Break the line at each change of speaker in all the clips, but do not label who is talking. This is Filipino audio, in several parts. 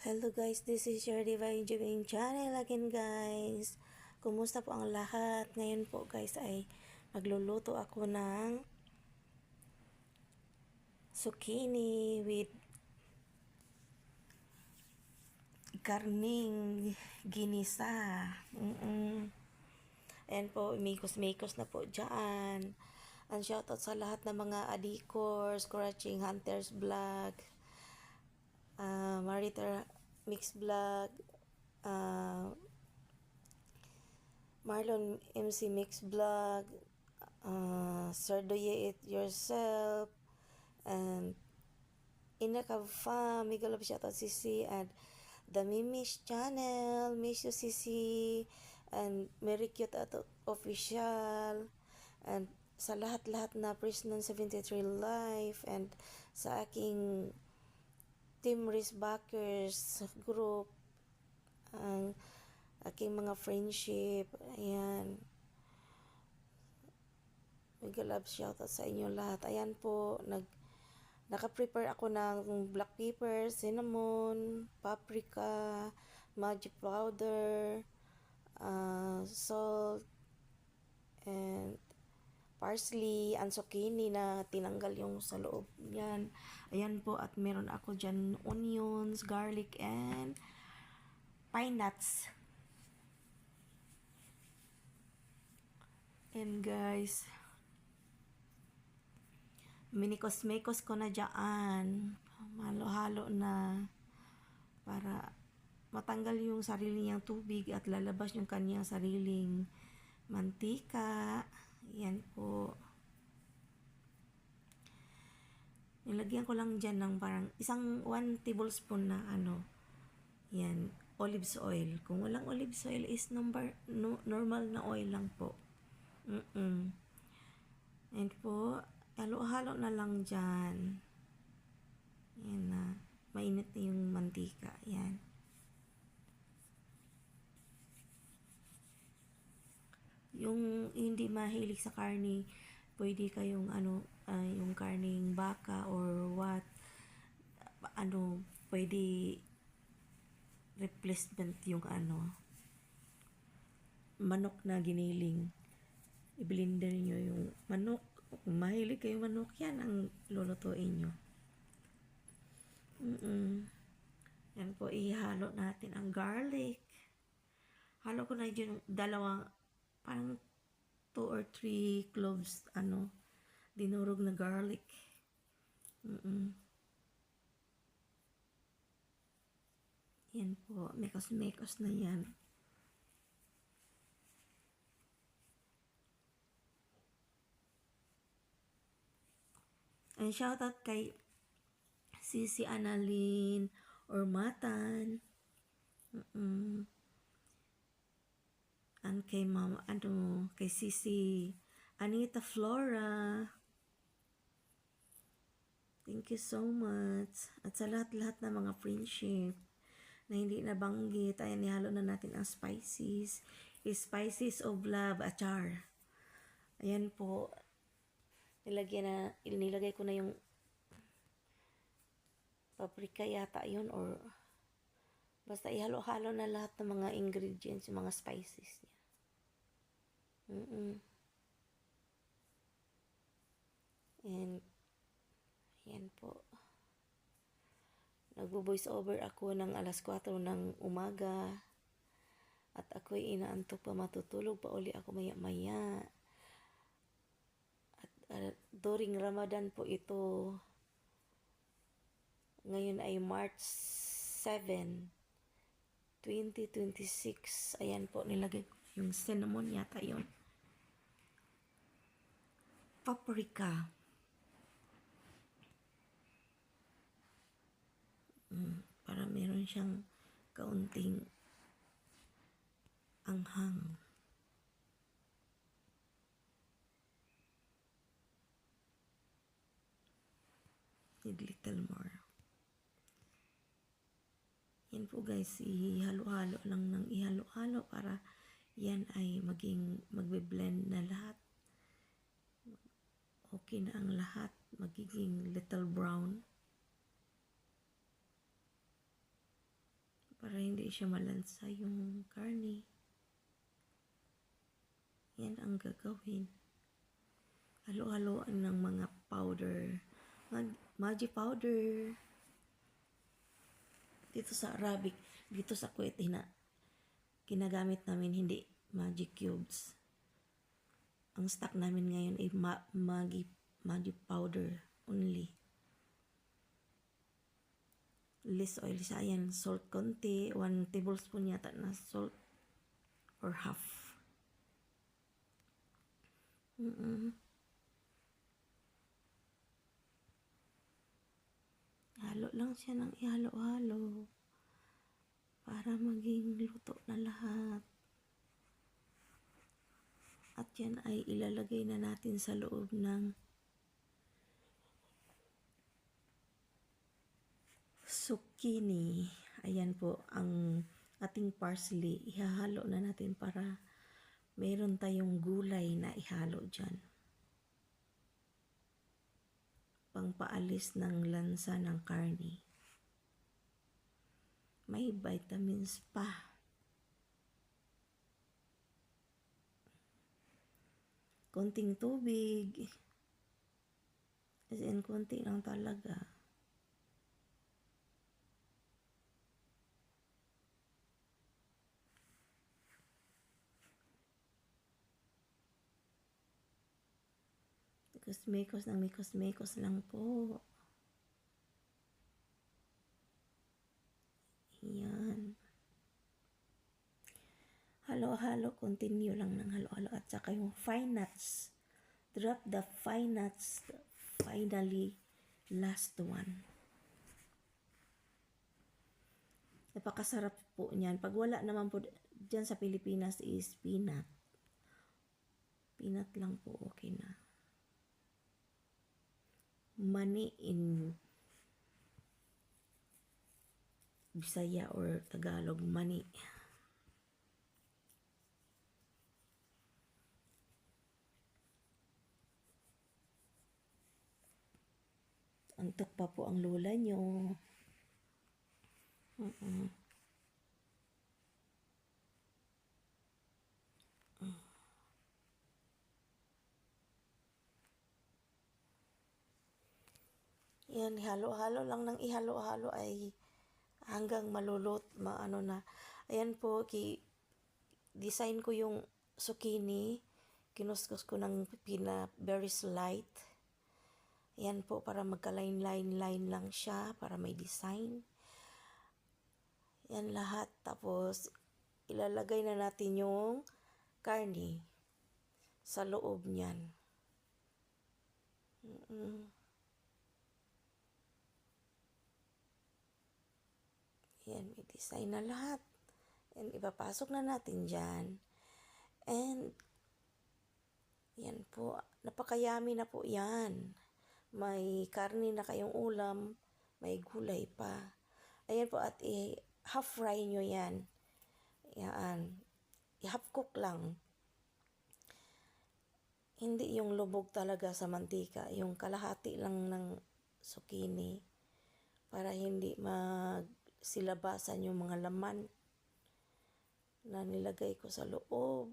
Hello guys, this is your Divine Jubing channel again guys. Kumusta po ang lahat? Ngayon po guys ay magluluto ako ng zucchini with karning ginisa. Ayan po, mikos-mikos na po dyan. And shoutout sa lahat ng mga adikors, Scratching Hunters Vlog, Mariter Mix Vlog, Marlon MC Mix Vlog, Sir Do Ye It Yourself, and Inakav Fam, Miguel of Shoutout CC, and The Mimish Channel, Miss You CC, and Mary Cute at Official, and sa lahat-lahat na Prisnon 73 Life, and sa aking Team Risbackers group, ang aking mga friendship, ayan. Mega love shoutout sa inyo lahat. Ayan po, naka-prepare ako ng black pepper, cinnamon, paprika, magic powder, salt, and parsley, and zucchini na tinanggal yung sa loob. Yan. Ayan po, at meron ako dyan onions, garlic, and pine nuts. And guys, minikos-mikos ko na dyan. Halo-halo na para matanggal yung sarili niyang tubig at lalabas yung kanyang sariling mantika. Yan po. Nilagyan ko lang dyan ng parang isang 1 tablespoon na yan, olives oil. Kung walang olives oil is normal na oil lang po. And po, halo-halo na lang dyan. Yan na. Mainit na yung mantika. Yan. Yung hindi mahilig sa karne, pwede kayong yung karning baka or what, pwede replacement yung manok na giniling. I-blender nyo yung manok. Kung mahilig kayo manok, yan ang lulutuin nyo. Yan po, ihalo natin ang garlic. Halo ko na yung dalawang, parang 2 or 3 cloves, dinurog na garlic. Yan po, mekos-mekos na yan. And shoutout kay Sisi Annalyn or Matan. And kay kay Sisi Anita Flora. Thank you so much. At sa lahat-lahat na mga friendship na hindi nabanggit, ayan, nihalo na natin ang spices. Spices of love, achar. Ayan po. Nilagay ko na yung paprika yata yun, or basta ihalo-halo na lahat ng mga ingredients, yung mga spices niya. And yan po. Nagbo-voice over ako ng alas 4 ng umaga. At ako'y inaantok pa, matutulog pa uli ako maya-maya. At during Ramadan po ito. Ngayon ay March 7, 2026. Ayan po, nilagay ko yung cinnamon yata yun. Paprika. Para meron siyang kaunting anghang. Need little more. Yan po guys, ihalo-halo lang ng ihalo-halo para yan ay magbe-blend na lahat. Okay na ang lahat, magiging little brown. para hindi siya malansa yung karne. Yan ang gagawin. Halo-haloan ng mga powder. Magic powder. Dito sa Arabic, dito sa Kuwait, ginagamit namin hindi magic cubes. Ang stock namin ngayon ay magic powder only. Less oil siya. Ayan, salt konti. 1 tablespoon yata na salt. Or half. Halo lang siya ng ihalo-halo. Para maging luto na lahat. At yan ay ilalagay na natin sa loob ng zucchini. Ayan po ang ating parsley. Ihahalo na natin para meron tayong gulay na ihalo dyan. Pangpaalis ng lansa ng karne. May vitamins pa. Konting tubig. As in, konti lang talaga. Mikos lang po. Yan. Halo-halo, continue lang ng halo-halo. At saka yung fine nuts. Drop the fine nuts. Finally, last one. Napakasarap po niyan. Pag wala naman po dyan sa Pilipinas is peanut. Peanut lang po, okay na. Mani in Bisaya or Tagalog, mani. Antok pa po ang lola nyo. Yan, halo-halo lang ng ihalo-halo ay hanggang maano na. Ayan po, design ko yung zucchini. Kinuskus ko ng pipina, very slight. Ayan po, para magka-line lang siya, para may design. Yan lahat. Tapos, ilalagay na natin yung karne sa loob niyan. Yan, may design na lahat. And ipapasok na natin dyan. And, yan po. Napakayami na po yan. May karne na kayong ulam. May gulay pa. Ayan po, at half fry nyo yan. Yan. I-half cook lang. Hindi yung lubog talaga sa mantika. Yung kalahati lang ng zucchini. Para hindi silabasan yung mga laman na nilagay ko sa loob.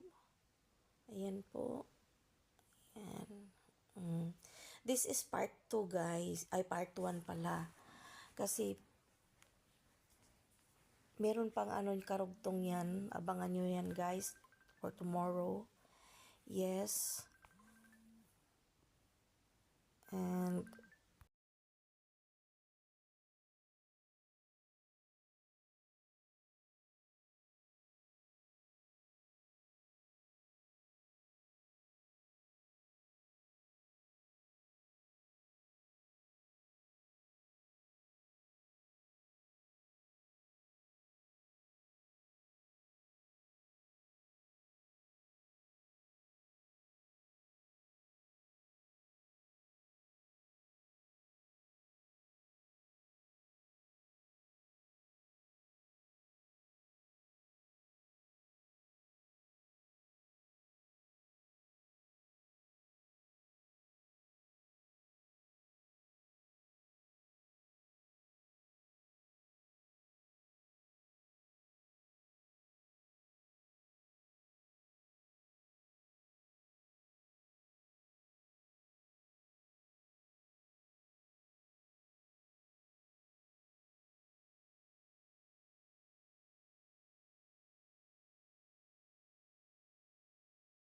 Ayan po. Ayan. This is part 2 guys. Ay, part 1 pala. Kasi meron pang karugtong yan. Abangan nyo yan guys. For tomorrow. Yes. And